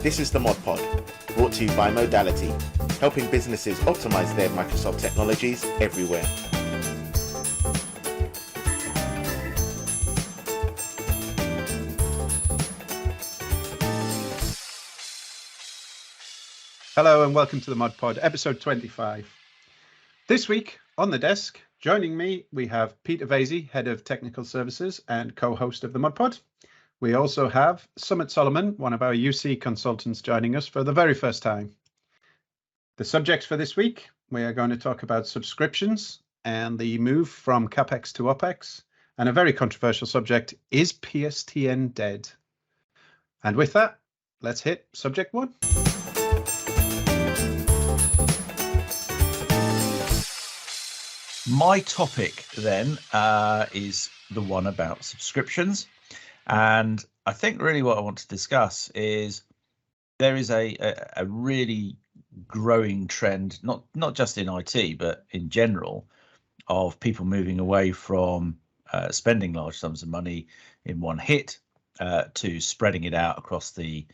This is the Mod Pod, brought to you by Modality, helping businesses optimize their Microsoft technologies everywhere. Hello and welcome to the Mod Pod, episode 25. This week on the desk, joining me, we have Pete Vasey, Head of Technical Services and co-host of the Mod Pod. We also have Sumit Soloman, one of our UC consultants, joining us for the very first time. The subjects for this week, we are going to talk about subscriptions and the move from capex to opex, and a very controversial subject, is PSTN dead? And with that, let's hit subject one. My topic then is the one about subscriptions. And I think really what I want to discuss is there is a really growing trend, not just in IT, but in general, of people moving away from spending large sums of money in one hit to spreading it out across the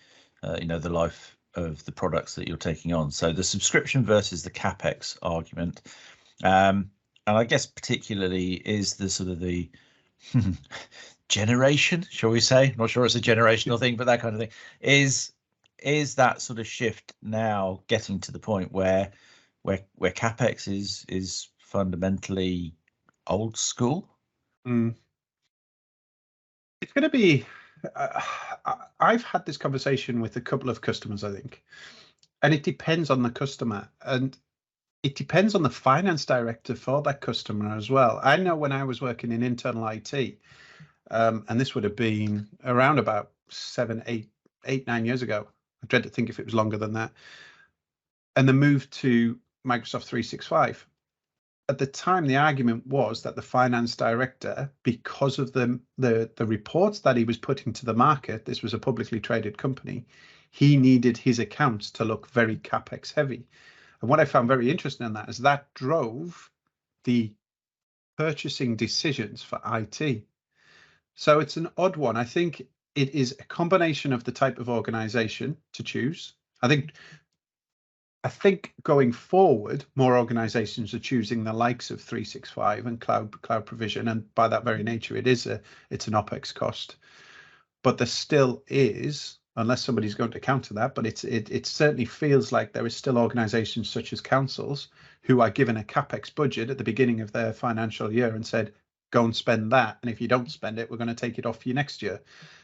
life of the products that you're taking on. So the subscription versus the capex argument. And I guess particularly is the sort of the generation, shall we say? I'm not sure it's a generational thing, but that kind of thing. Is that sort of shift now getting to the point where capex is fundamentally old school? It's going to be. I've had this conversation with a couple of customers, I think, and it depends on the customer, and it depends on the finance director for that customer as well. I know when I was working in internal IT, and this would have been around about 9 years ago. I dread to think if it was longer than that. And the move to Microsoft 365. At the time, the argument was that the finance director, because of the reports that he was putting to the market, this was a publicly traded company, he needed his accounts to look very capex heavy. And what I found very interesting in that is that drove the purchasing decisions for IT. So it's an odd one. I think it is a combination of the type of organization to choose. I think going forward, more organizations are choosing the likes of 365 and cloud provision, and by that very nature, it's an opex cost. But there still is, unless somebody's going to counter that, but it certainly feels like there is still organizations such as councils who are given a capex budget at the beginning of their financial year and said, go and spend that, and if you don't spend it, we're going to take it off you next year.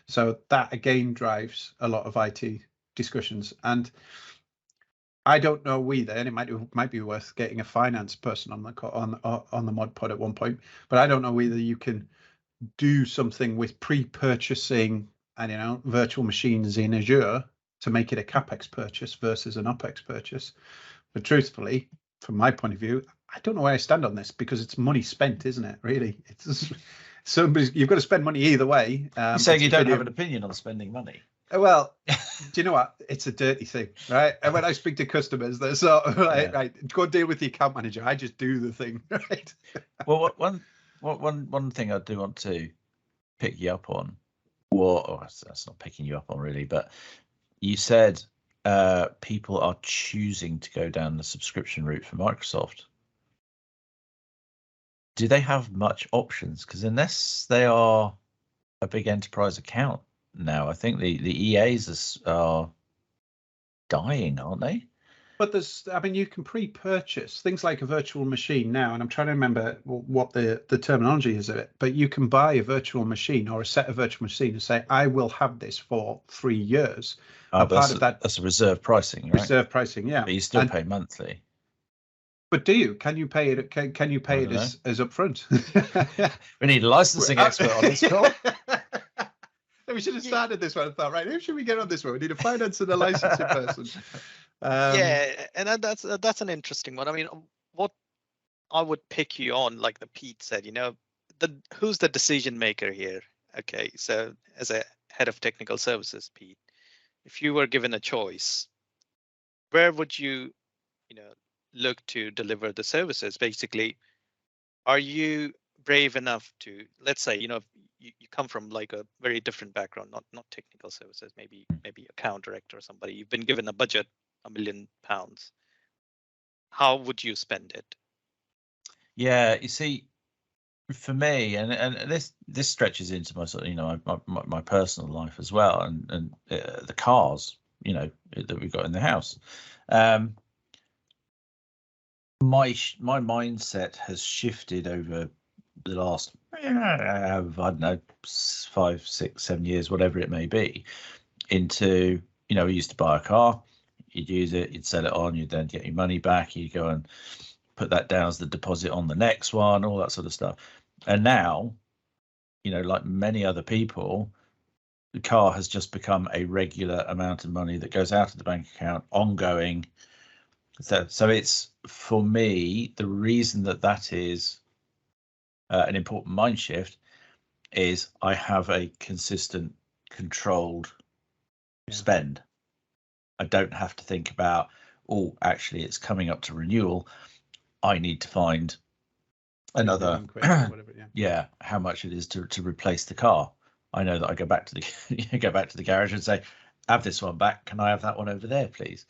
So that again drives a lot of IT discussions. And I don't know either, and it might be worth getting a finance person on the Mod Pod at one point, but I don't know whether you can do something with pre-purchasing and virtual machines in Azure to make it a capex purchase versus an opex purchase. But truthfully, from my point of view, I don't know where I stand on this, because it's money spent, isn't it? Really, it's you've got to spend money either way. You're saying you don't have an opinion on spending money? Well, do you know what? It's a dirty thing, right? And when I speak to customers, they're sort of like, right, go deal with the account manager. I just do the thing, right? Well, one thing I do want to pick you up on, that's not picking you up on really, but you said people are choosing to go down the subscription route for Microsoft. Do they have much options? Because unless they are a big enterprise account now, I think the EAs are dying, aren't they? But you can pre-purchase things like a virtual machine now, and I'm trying to remember what the terminology is of it, but you can buy a virtual machine or a set of virtual machines and say, I will have this for 3 years. That's a reserve pricing, right? Reserve pricing, yeah. But you still pay monthly. But do you? Can you pay it? Can you pay it as upfront? We need a licensing expert on this call. We should have started this one and thought, right, who should we get on this one? We need a finance and a licensing person. And that's an interesting one. I mean, what I would pick you on, like the Pete said, who's the decision maker here? Okay, so as a head of technical services, Pete, if you were given a choice, where would you, look to deliver the services? Basically, are you brave enough to, let's say, you come from like a very different background, not technical services, maybe account director or somebody, you've been given a budget, £1 million, how would you spend it? Yeah, you see, for me, and this stretches into my sort of, my personal life as well, and the cars, that we've got in the house. My mindset has shifted over the last, I don't know, 5, 6, 7 years, whatever it may be, into, we used to buy a car, you'd use it, you'd sell it on, you'd then get your money back, you go and put that down as the deposit on the next one, all that sort of stuff. And now, like many other people, the car has just become a regular amount of money that goes out of the bank account, ongoing. So it's, for me, the reason that is an important mind shift is I have a consistent, controlled spend. I don't have to think about, oh, actually, it's coming up to renewal. I need to find another how much it is to replace the car. I know that I go back to the garage and say, have this one back, can I have that one over there, please?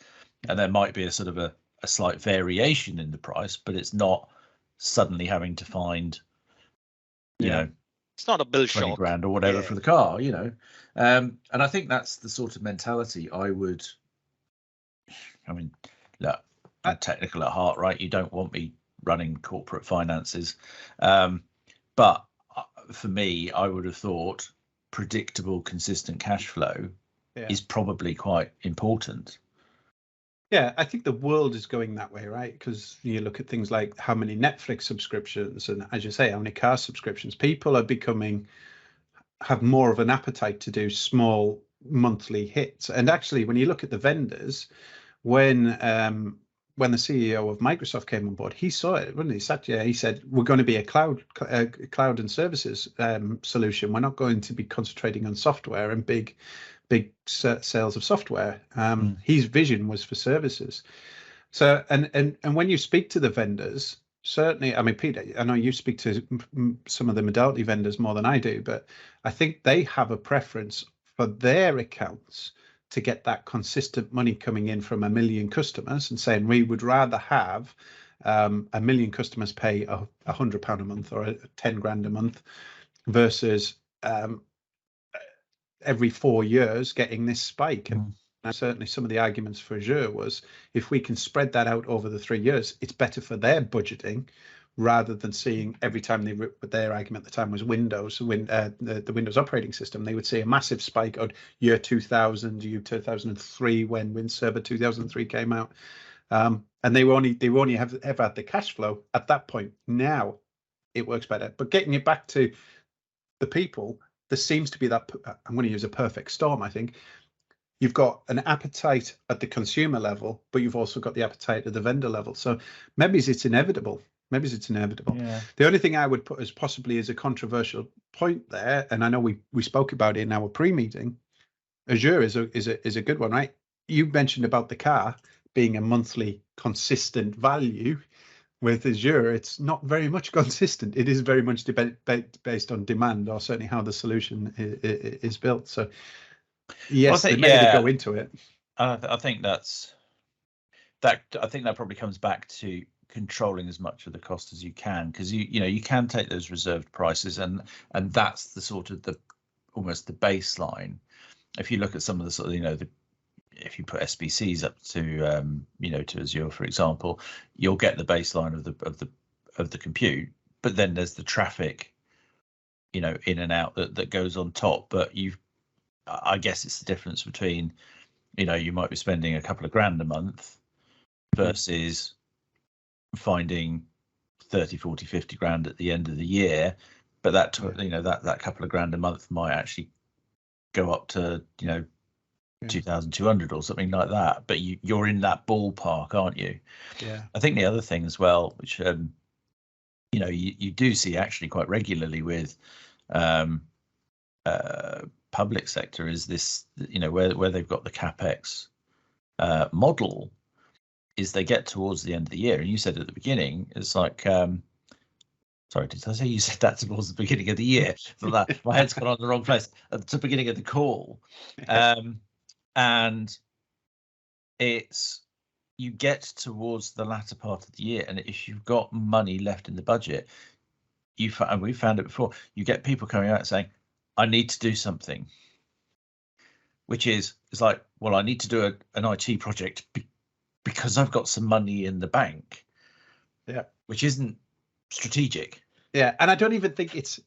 And there might be a sort of a slight variation in the price, but it's not suddenly having to find it's not a bill 20 shock grand or whatever for the car, and I think that's the sort of mentality I would, look, I'm technical at heart, right? You don't want me running corporate finances, but for me, I would have thought predictable, consistent cash flow is probably quite important. Yeah, I think the world is going that way, right? Because you look at things like how many Netflix subscriptions and, as you say, how many car subscriptions. People are have more of an appetite to do small monthly hits. And actually, when you look at the vendors, when the CEO of Microsoft came on board, he saw it, wasn't he? Satya, he said, we're going to be a cloud and services solution. We're not going to be concentrating on software and big sales of software. His vision was for services. So, and when you speak to the vendors, certainly, Peter, I know you speak to some of the modality vendors more than I do, but I think they have a preference for their accounts to get that consistent money coming in from 1 million customers, and saying we would rather have 1 million customers pay £100 a month or 10 grand a month versus every 4 years getting this spike. And certainly some of the arguments for Azure was, if we can spread that out over the 3 years, it's better for their budgeting, rather than seeing every time their argument at the time was Windows, the Windows operating system, they would see a massive spike on year 2000, year 2003 when Windows Server 2003 came out, and they only have ever had the cash flow at that point. Now it works better. But getting it back to the people, there seems to be that, I'm going to use a perfect storm, I think. You've got an appetite at the consumer level, but you've also got the appetite at the vendor level. So maybe it's inevitable. Yeah. The only thing I would put as possibly as a controversial point there, and I know we spoke about it in our pre-meeting, Azure is a good one, right? You mentioned about the car being a monthly consistent value. With Azure, it's not very much consistent. It is very much based on demand, or certainly how the solution is built. So yes, they go into it. I think that probably comes back to controlling as much of the cost as you can, because you can take those reserved prices, and that's the sort of almost the baseline. If you look at some of the sort of if you put SBCs up to to Azure, for example, you'll get the baseline of the compute, but then there's the traffic, in and out that goes on top. But I guess it's the difference between, you might be spending a couple of grand a month versus finding 30, 40, 50 grand at the end of the year. But that that couple of grand a month might actually go up to 2,200 or something like that, but you're in that ballpark, aren't you? Yeah. I think the other thing as well, which you do see actually quite regularly with public sector, is this, where they've got the capex model, is they get towards the end of the year, and you said at the beginning, it's like Sorry, did I say you said that towards the beginning of the year? So that my head's gone on the wrong place at the beginning of the call. And it's, you get towards the latter part of the year, and if you've got money left in the budget, and we found it before, you get people coming out saying, I need to do something, which is, it's like, well, I need to do an IT project because I've got some money in the bank. Yeah. Which isn't strategic. Yeah, and I don't even think it's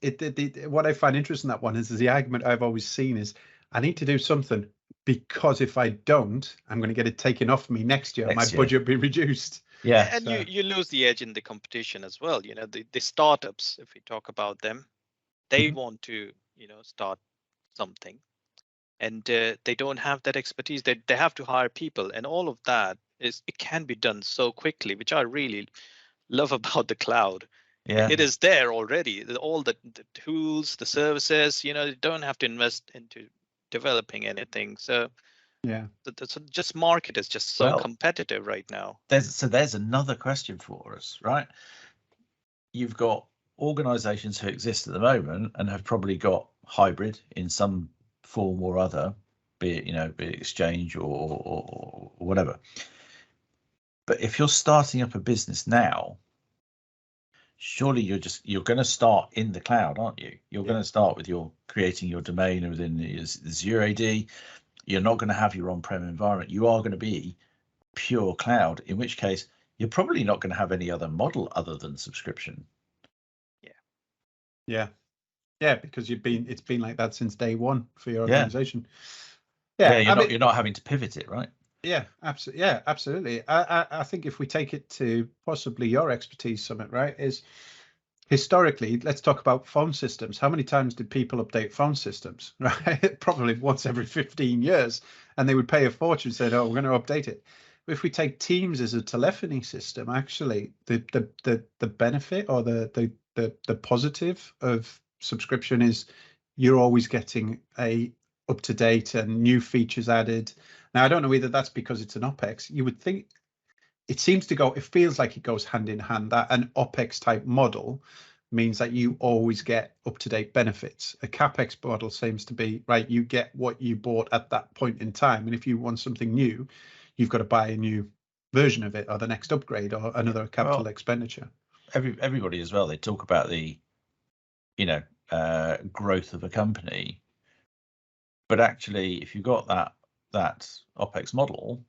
what I find interesting in that one is the argument I've always seen is I need to do something because if I don't, I'm going to get it taken off me next year. My budget will be reduced. Yeah, and so you lose the edge in the competition as well. You know, the startups, if we talk about them, they want to, you know, start something, and they don't have that expertise. They have to hire people, and all of that it can be done so quickly, which I really love about the cloud. Yeah, it is there already. All the tools, the services, you know, you don't have to invest into developing anything. So yeah, the just market is just so competitive right now. There's another question for us, right? You've got organizations who exist at the moment and have probably got hybrid in some form or other, be it, you know, be it exchange or whatever. But if you're starting up a business now, surely you're going to start in the cloud, aren't you? You're going to start with your creating your domain within the Azure AD. You're not going to have your on-prem environment. You are going to be pure cloud, in which case you're probably not going to have any other model other than subscription. Yeah, because it's been like that since day one for your organization. Yeah, you're not having to pivot it, right? Yeah, absolutely. Yeah, absolutely. I think if we take it to possibly your expertise, Sumit, right, is historically, let's talk about phone systems. How many times did people update phone systems? Right, probably once every 15 years, and they would pay a fortune, saying, "Oh, we're going to update it." If we take Teams as a telephony system, actually, the benefit or the positive of subscription is you're always getting a up to date and new features added. Now, I don't know whether that's because it's an OPEX. You would think it feels like it goes hand in hand. That an OPEX type model means that you always get up to date benefits. A capex model seems to be, right, you get what you bought at that point in time. And if you want something new, you've got to buy a new version of it or the next upgrade or another capital expenditure. Everybody as well, they talk about the, you know, growth of a company. But actually, if you've got that OPEX model,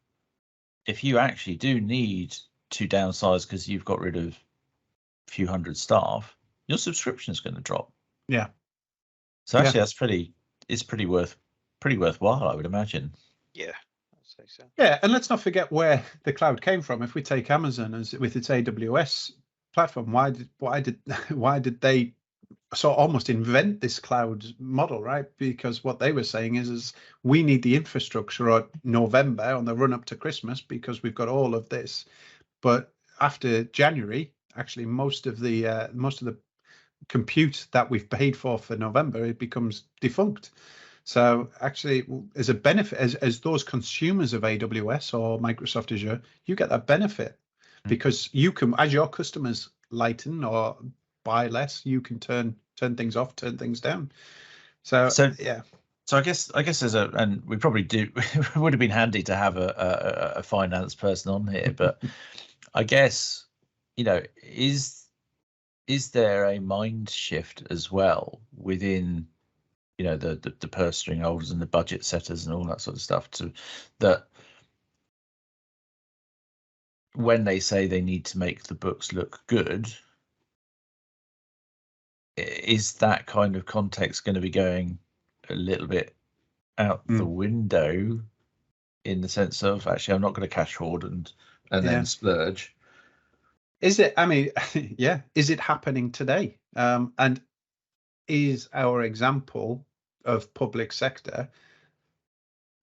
if you actually do need to downsize because you've got rid of a few hundred staff, your subscription is going to drop. Yeah. So actually, it's pretty worthwhile, I would imagine. Yeah, I'd say so. Yeah, and let's not forget where the cloud came from. If we take Amazon with its AWS platform, why did they so almost invent this cloud model, right? Because what they were saying is we need the infrastructure on November on the run up to Christmas because we've got all of this, but after January, actually most of the compute that we've paid for November, it becomes defunct. So actually, as a benefit, as those consumers of AWS or Microsoft Azure, you get that benefit because you can, as your customers lighten or buy less, you can turn things off, turn things down. So yeah. So I guess and we probably do. It would have been handy to have a finance person on here, but I guess, you know, is there a mind shift as well within, you know, the purse string holders and the budget setters and all that sort of stuff, to that when they say they need to make the books look good, is that kind of context going to be going a little bit out the window in the sense of, actually, I'm not going to cash hoard and then splurge? Is it? I mean, yeah. Is it happening today? And is our example of public sector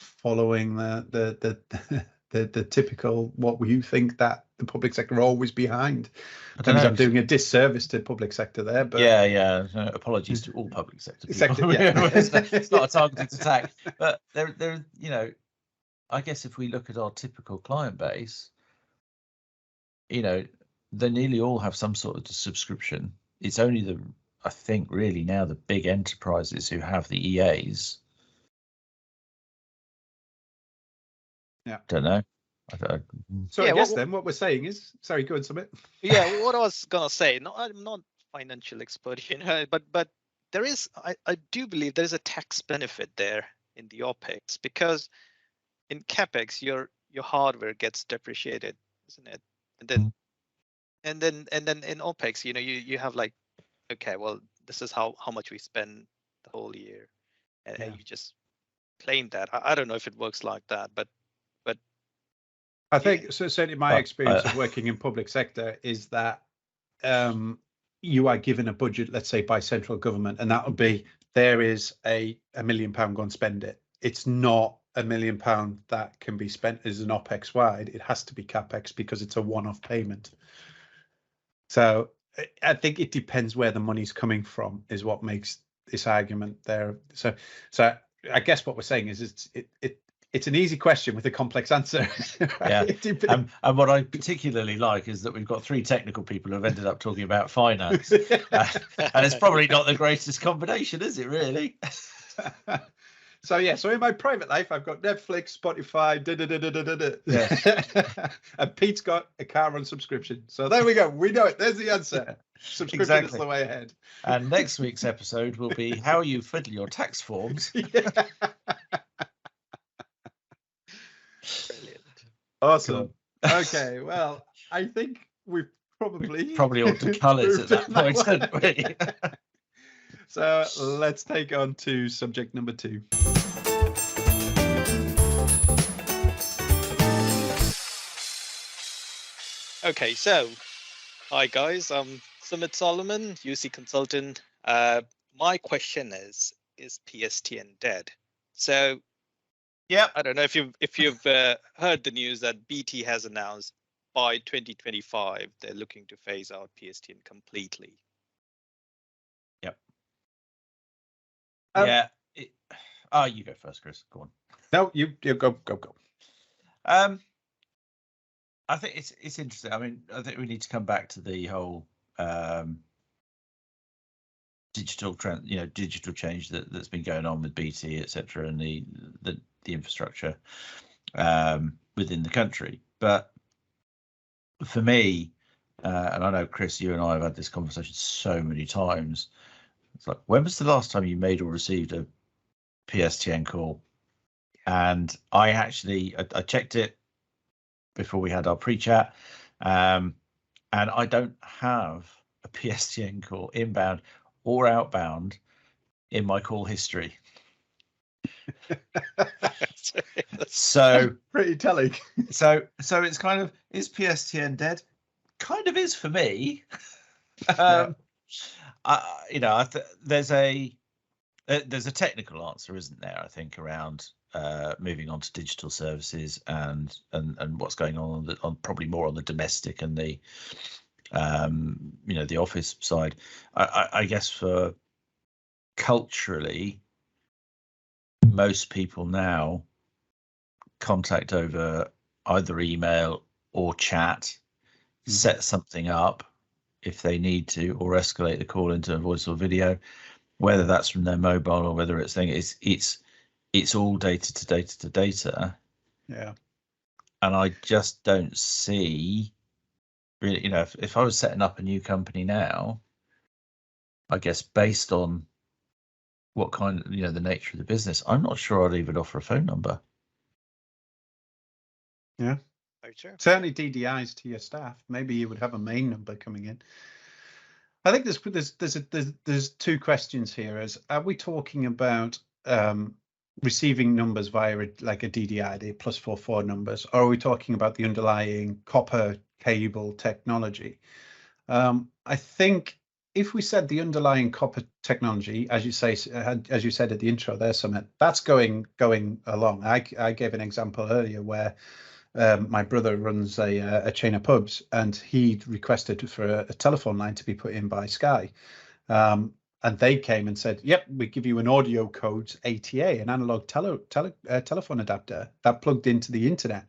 following the typical what you think that the public sector are always behind? I'm doing a disservice to public sector there, but apologies to all public sector people. It's not a targeted attack, but there, you know, I guess if we look at our typical client base, you know, they nearly all have some sort of subscription it's only I think really now the big enterprises who have the EAs. Yeah. Don't know. So I guess then what we're saying is, sorry, go ahead, Sumit. Yeah, what I was gonna say, no, I'm not a financial expert, but there is, I do believe there is a tax benefit there in the OPEX, because in capex your hardware gets depreciated, isn't it? And then in OPEX, you have like, okay, well, this is how much we spend the whole year, and you just claim that. I don't know if it works like that, but I think so. Certainly, my experience of working in public sector is that you are given a budget, let's say by central government, and that would be, there is a £1 million, go and spend it. It's not £1 million that can be spent as an OPEX wide. It has to be capex because it's a one-off payment. So I think it depends where the money's coming from is what makes this argument there. So I guess what we're saying is it's an easy question with a complex answer. Right? Yeah. And what I particularly like is that we've got 3 technical people who have ended up talking about finance. And it's probably not the greatest combination, is it really? So in my private life, I've got Netflix, Spotify, and Pete's got a car on subscription. So there we go. We know it. There's the answer. Subscription is the way ahead. And next week's episode will be how you fiddle your tax forms. Brilliant. Awesome. Cool. Okay. Well, I think we've probably ought to cull it at that point, hadn't we? So let's take on to subject number 2. Okay, so hi guys, I'm Sumit Soloman, UC consultant. My question is PSTN dead? So yeah, I don't know if you've heard the news that BT has announced by 2025 they're looking to phase out PSTN completely. Yeah. You go first, Chris. Go on. No, you go. I think it's interesting. I mean, I think we need to come back to the whole digital change that's been going on with BT, etc., and the infrastructure within the country. But for me, and I know Chris, you and I have had this conversation so many times. It's like, when was the last time you made or received a PSTN call? And I checked it before we had our pre-chat, and I don't have a PSTN call inbound or outbound in my call history. So pretty telling. So it's kind of, is PSTN dead? Kind of is for me. There's a technical answer, isn't there? I think around moving on to digital services and what's going on probably more on the domestic and the the office side. I guess for culturally, most people now contact over either email or chat, set something up if they need to, or escalate the call into a voice or video, whether that's from their mobile or whether it's all data to data to data. Yeah. And I just don't see really, if I was setting up a new company now, I guess based on what kind of, the nature of the business, I'm not sure I'd even offer a phone number. Yeah. Very true. Certainly DDIs to your staff. Maybe you would have a main number coming in. I think there's 2 questions here. Are we talking about receiving numbers via a DDI, the +44 numbers, or are we talking about the underlying copper cable technology? I think if we said the underlying copper technology, as you said at the intro there, Sumit, that's going along. I gave an example earlier where my brother runs a chain of pubs, and he'd requested for a telephone line to be put in by Sky. And they came and said, yep, we give you an audio code ATA, an analog telephone adapter that plugged into the internet.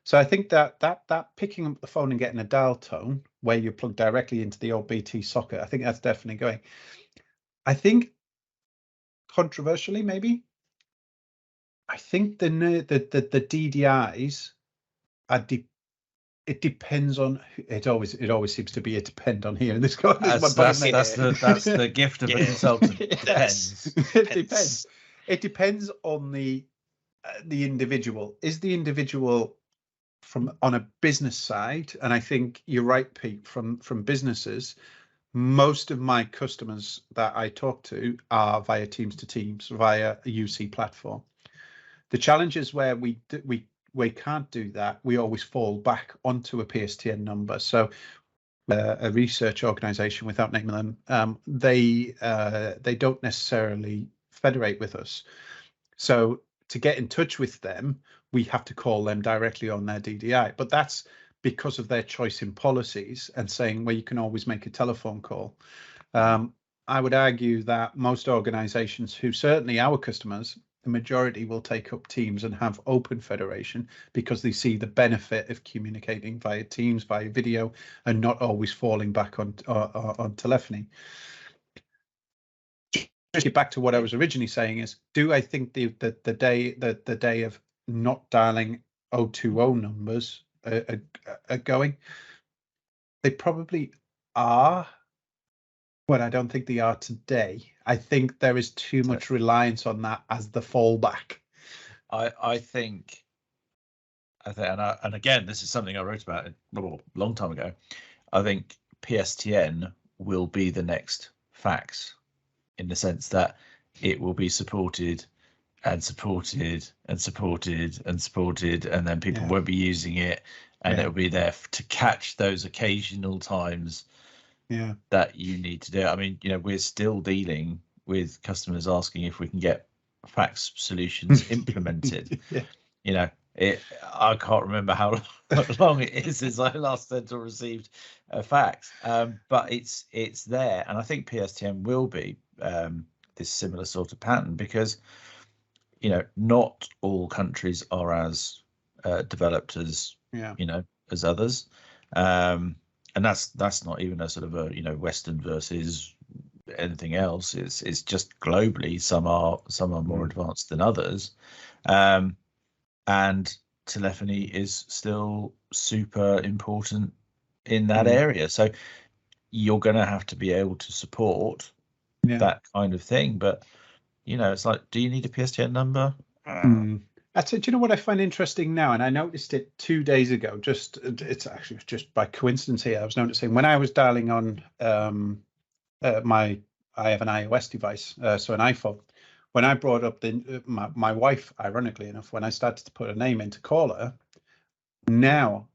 So I think that picking up the phone and getting a dial tone where you plug directly into the old BT socket. I think that's definitely going. I think controversially, maybe, I think the DDIs are it depends on it always seems to be a depend on here in this one. That's the gift of a consultant. Depends. It depends on the individual. Is the individual on a business side? And I think you're right, Pete, from businesses. Most of my customers that I talk to are via Teams to Teams, via a UC platform. The challenge is where we can't do that. We always fall back onto a PSTN number. So a research organization, without naming them, they don't necessarily federate with us. So to get in touch with them, we have to call them directly on their DDI. But that's because of their choice in policies and saying, well, you can always make a telephone call. I would argue that most organizations, who certainly our customers, the majority will take up Teams and have open federation because they see the benefit of communicating via Teams, via video, and not always falling back on telephony. Just get back to what I was originally saying is, do I think the day of not dialing 020 numbers are going? They probably are, but I don't think they are today. I think there is too much reliance on that as the fallback. I think, and again, this is something I wrote about a long time ago. I think PSTN will be the next fax, in the sense that it will be supported and supported and supported and supported, and then people won't be using it, and it'll be there to catch those occasional times that you need to do. I mean, we're still dealing with customers asking if we can get fax solutions implemented. I can't remember how long it is since I last sent or received a fax, but it's there, and I think PSTN will be this similar sort of pattern, because not all countries are as developed as as others, and that's not even a sort of a Western versus anything else. It's just globally some are more advanced than others, and telephony is still super important in that area. So you're going to have to be able to support that kind of thing. But it's like, do you need a PSTN number? That's it. Do you know what I find interesting now? And I noticed it 2 days ago. It's actually just by coincidence here. I was noticing when I was dialing on I have an iOS device, so an iPhone. When I brought up my wife, ironically enough, when I started to put a name in to call her, now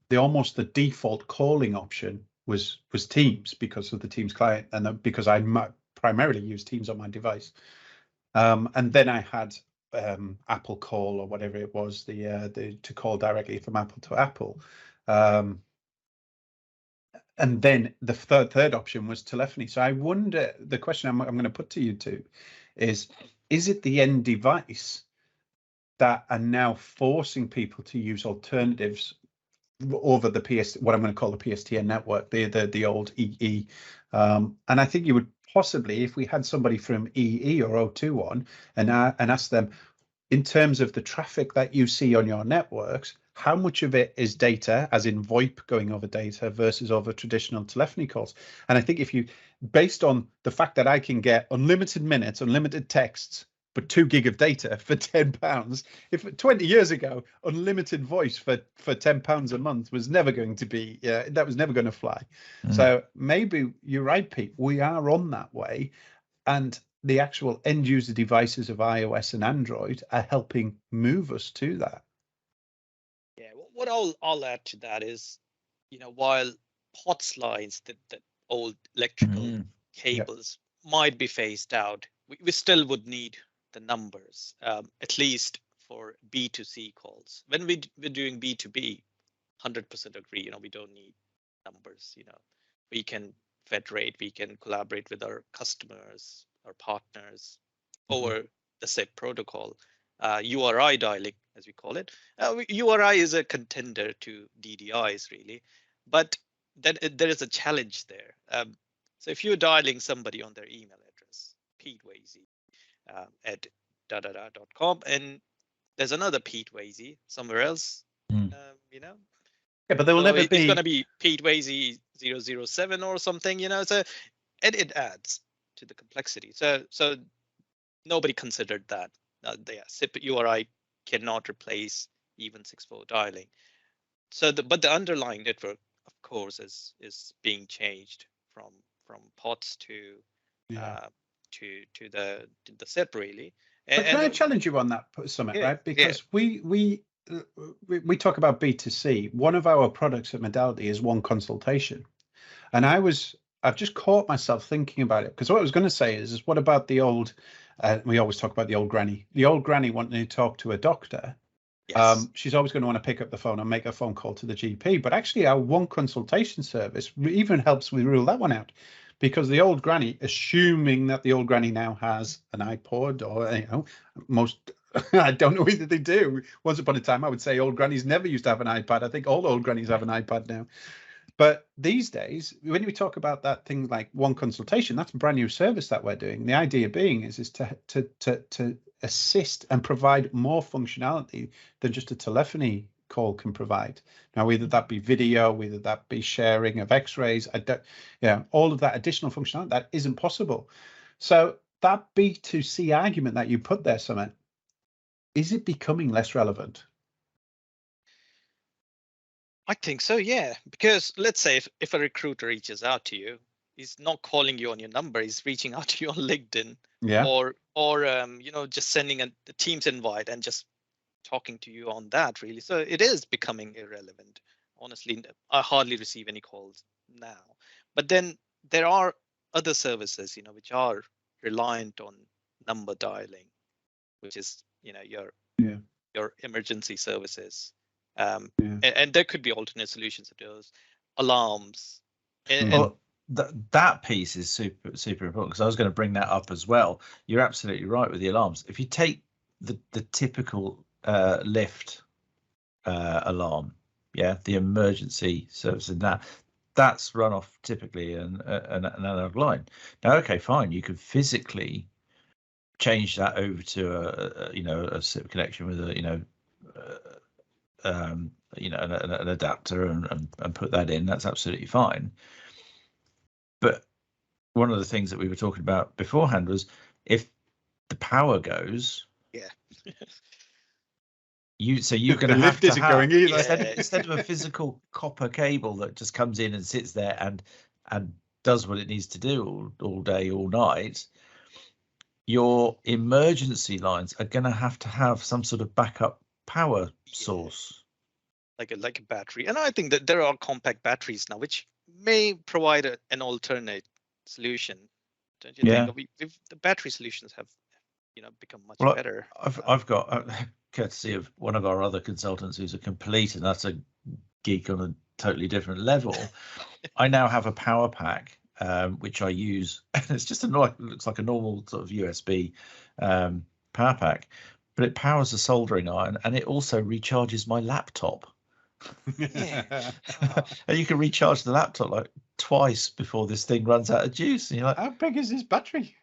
the default calling option was Teams, because of the Teams client, and because I primarily use Teams on my device. And then I had Apple Call, or whatever it was, to call directly from Apple to Apple. And then the third option was telephony. So I wonder, the question I'm going to put to you two is it the end device that are now forcing people to use alternatives over what I'm going to call the PSTN network, the old EE? And I think you would possibly, if we had somebody from EE or 021 and ask them, in terms of the traffic that you see on your networks, how much of it is data, as in VoIP going over data, versus over traditional telephony calls? And I think based on the fact that I can get unlimited minutes, unlimited texts, but 2 gig of data for £10, if 20 years ago, unlimited voice for £10 a month was never going to be, that was never going to fly. So maybe you're right, Pete, we are on that way. And the actual end user devices of iOS and Android are helping move us to that. Yeah, what I'll add to that is, while POTS lines, the old electrical cables might be phased out, we still would need the numbers, at least for B2C calls. When we're doing B2B, 100% agree, we don't need numbers. We can federate, we can collaborate with our customers, our partners over the SIP protocol. URI dialing, as we call it. URI is a contender to DDIs, really. But then there is a challenge there. So if you're dialing somebody on their email address, Pete Vasey at .com, and there's another Pete Vasey somewhere else, you know. Yeah, but there will never be. It's going to be Pete Vasey 007 or something, you know. So it adds to the complexity. So nobody considered that. The SIP URI cannot replace even 6.4 dialing. So but the underlying network, of course, is being changed from POTS to the SIP really. But can I challenge you on that, Sumit? Right, because we talk about B2C. One of our products at Modality is one consultation, and I've just caught myself thinking about it, because what I was going to say is what about the old? We always talk about the old granny. The old granny wanting to talk to a doctor. Yes. She's always going to want to pick up the phone and make a phone call to the GP. But actually, our one consultation service even helps we rule that one out, because the old granny, assuming that the old granny now has an iPod, or most, I don't know whether they do. Once upon a time, I would say old grannies never used to have an iPad. I think all old grannies have an iPad now. But these days, when we talk about that thing like one consultation, that's a brand new service that we're doing. The idea being is to assist and provide more functionality than just a telephony call can provide. Now, whether that be video, whether that be sharing of X-rays, all of that additional functionality, that isn't possible. So that B2C argument that you put there, Sumit, is it becoming less relevant? I think so, yeah. Because let's say if a recruiter reaches out to you, he's not calling you on your number, he's reaching out to you on LinkedIn, or just sending a Teams invite and just talking to you on that, really. So it is becoming irrelevant. Honestly, I hardly receive any calls now. But then there are other services, which are reliant on number dialing, which is, your emergency services. And there could be alternate solutions to those alarms. That piece is super important, because I was going to bring that up as well. You're absolutely right with the alarms. If you take the typical lift alarm, the emergency service, and that's run off typically an analog line. Now, okay, fine, you could physically change that over to a SIP connection with an adapter and put that in. That's absolutely fine. But one of the things that we were talking about beforehand was, if the power goes, you're going to have to have, instead of a physical copper cable that just comes in and sits there and does what it needs to do all day, all night, your emergency lines are going to have some sort of backup power source, like a battery. And I think that there are compact batteries now which may provide an alternate solution, don't you think? The battery solutions have become much better. I've got courtesy of one of our other consultants who's a complete and utter geek on a totally different level. I now have a power pack which I use. It's just it looks like a normal sort of USB power pack, but it powers a soldering iron, and it also recharges my laptop. And you can recharge the laptop like twice before this thing runs out of juice. And you're like, how big is this battery?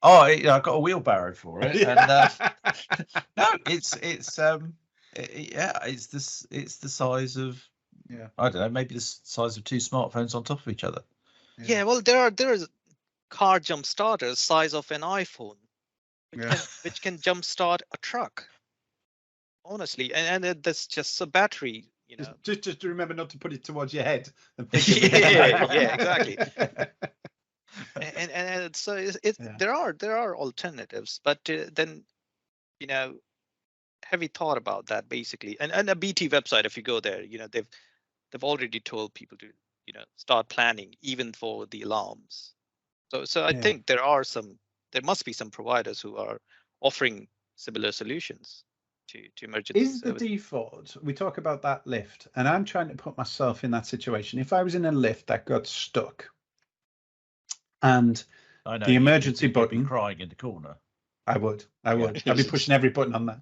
Oh, I've got a wheelbarrow for it. And, no, it's the size of, I don't know, maybe the size of two smartphones on top of each other. Yeah, well, there is car jump starters size of an iPhone, which can jump start a truck. Honestly, and that's just a battery. Just to remember not to put it towards your head. Exactly. and so there are alternatives, but then have you thought about that basically? And a BT website, if you go there, they've already told people to start planning even for the alarms. So I think there must be some providers who are offering similar solutions to emergency service. The default, we talk about that lift, and I'm trying to put myself in that situation. If I was in a lift that got stuck and the emergency button, crying in the corner. I would. I'd be pushing every button on that.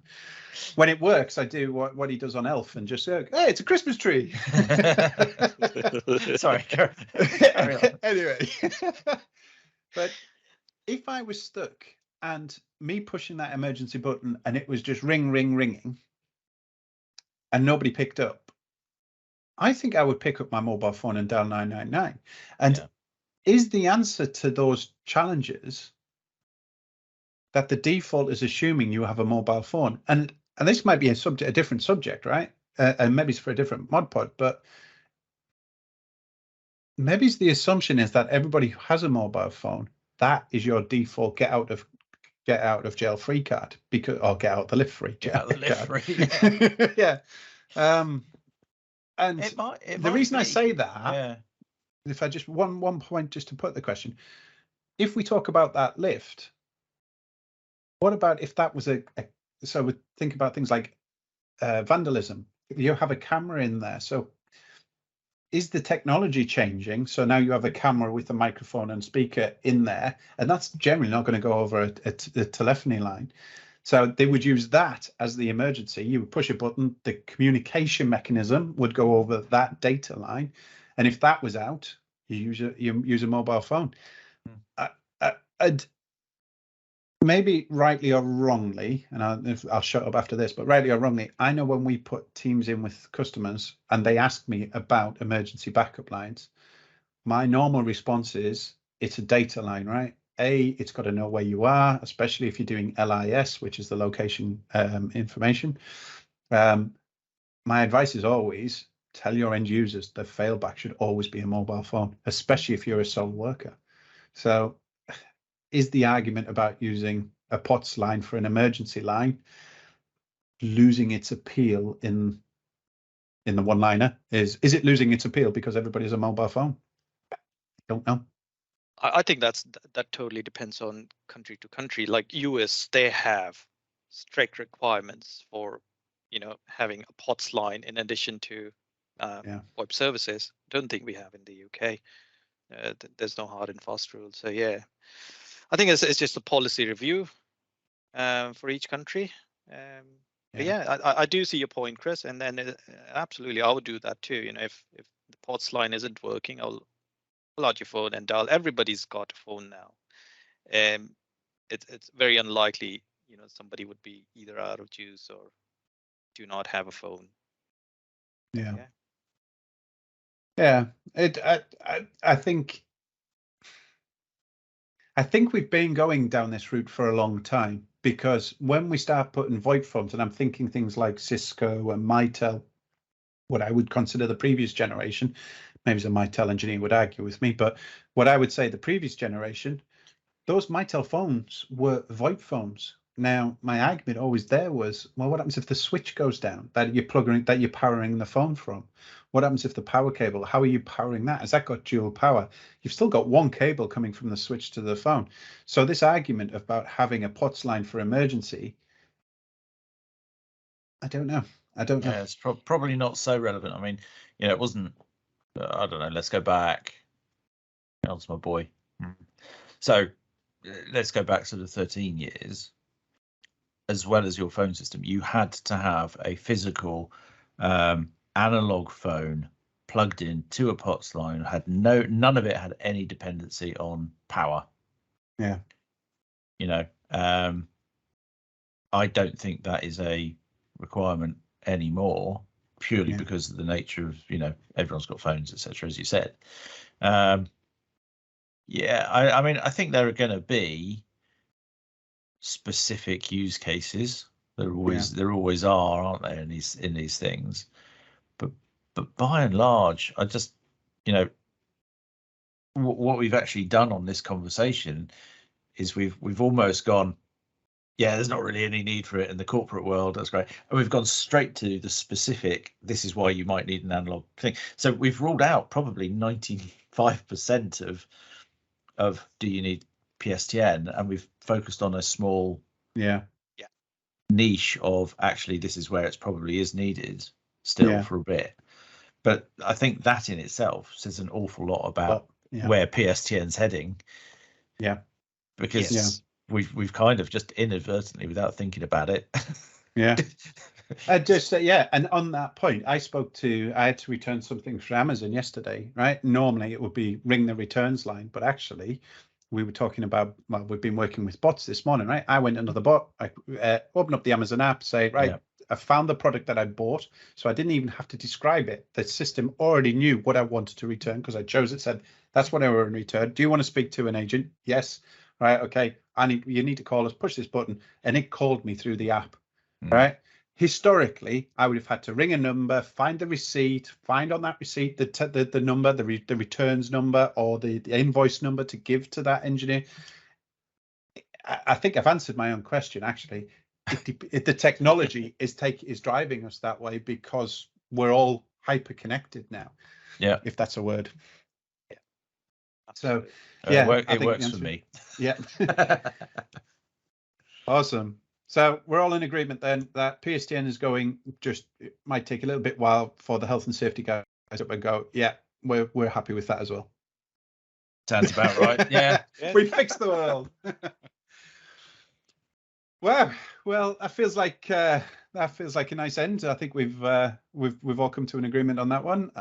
When it works, I do what he does on Elf and just say, "Hey, it's a Christmas tree." Sorry. Anyway, but if I was stuck and me pushing that emergency button and it was just ringing, and nobody picked up, I think I would pick up my mobile phone and dial 999. And is the answer to those challenges that the default is assuming you have a mobile phone? And this might be a different subject, right? And maybe it's for a different mod pod, but maybe the assumption is that everybody who has a mobile phone, that is your default get out of jail free card, or get out the lift free. Get out the lift free. Yeah. And the reason I say that, if I just one point just to put the question, if we talk about that lift, what about if that was so we think about things like vandalism. You have a camera in there, so is the technology changing? So now you have a camera with a microphone and speaker in there, and that's generally not going to go over a telephony line. So they would use that as the emergency. You would push a button, the communication mechanism would go over that data line, and if that was out, you use a mobile phone. And maybe rightly or wrongly, and I'll shut up after this, but rightly or wrongly, I know when we put teams in with customers and they ask me about emergency backup lines, my normal response is it's a data line, right? It's got to know where you are, especially if you're doing LIS, which is the location information. My advice is always tell your end users the failback should always be a mobile phone, especially if you're a sole worker. So is the argument about using a POTS line for an emergency line losing its appeal in the one-liner? Is it losing its appeal because everybody's a mobile phone? I don't know. I think that totally depends on country to country. Like US, they have strict requirements for having a POTS line in addition to web services. Don't think we have in the UK. There's no hard and fast rule. So yeah, I think it's just a policy review for each country. I do see your point, Chris, and then absolutely I would do that too. If the POTS line isn't working, I'll pull out your phone and dial. Everybody's got a phone now. It's very unlikely somebody would be either out of juice or do not have a phone. I think we've been going down this route for a long time, because when we start putting VoIP phones, and I'm thinking things like Cisco and Mitel, what I would consider the previous generation, maybe a Mitel engineer would argue with me, but what I would say the previous generation, those Mitel phones were VoIP phones. Now, my argument always there was, well, what happens if the switch goes down that you're powering the phone from? What happens if the power cable, how are you powering that? Has that got dual power? You've still got one cable coming from the switch to the phone. So this argument about having a POTS line for emergency, I don't know. Yeah, it's probably not so relevant. I mean, it wasn't, I don't know, let's go back. That's my boy. So let's go back sort of 13 years. As well as your phone system, you had to have a physical analog phone plugged in to a POTS line. None of it had any dependency on power. Yeah. I don't think that is a requirement anymore, purely because of the nature of everyone's got phones, etc. As you said. I mean, I think there are going to be specific use cases. There always are, aren't there, in these things? But by and large, I just what we've actually done on this conversation is we've almost gone, there's not really any need for it in the corporate world. That's great, and we've gone straight to the specific. This is why you might need an analog thing. So we've ruled out probably 95% of do you need PSTN, and we've focused on a small niche of actually this is where it probably is needed still for a bit. But I think that in itself says an awful lot about where PSTN's heading. Yeah, because we've kind of just inadvertently, without thinking about it. Yeah. And on that point, I had to return something from Amazon yesterday, right? Normally it would be ring the returns line, but actually we were talking about, well, we've been working with bots this morning, right? I went into the bot, I opened up the Amazon app, say, right, I found the product that I bought, so I didn't even have to describe it. The system already knew what I wanted to return because I chose it, said, that's what I want to return. Do you want to speak to an agent? Yes. Right, okay, you need to call us, push this button, and it called me through the app, right? Historically, I would have had to ring a number, find the receipt, find on that receipt the number, the returns number, or the invoice number to give to that engineer. I think I've answered my own question. Actually, the technology is driving us that way because we're all hyper connected now. Yeah, if that's a word. Yeah. So it works for me. Yeah. Awesome. So we're all in agreement then that PSTN is going, it might take a little bit while for the health and safety guys up and go, yeah, we're happy with that as well. Sounds about right. Yeah. We fixed the world. Well, that feels like a nice end. I think we've all come to an agreement on that one.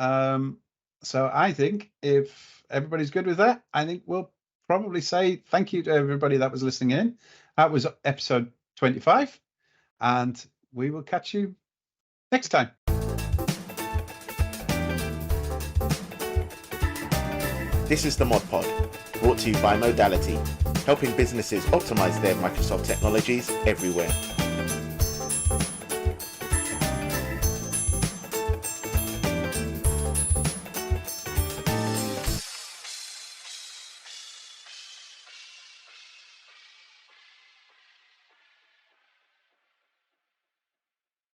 So I think if everybody's good with that, I think we'll probably say thank you to everybody that was listening in. That was episode 25, and we will catch you next time. This is the Mod Pod, brought to you by Modality, helping businesses optimize their Microsoft technologies everywhere.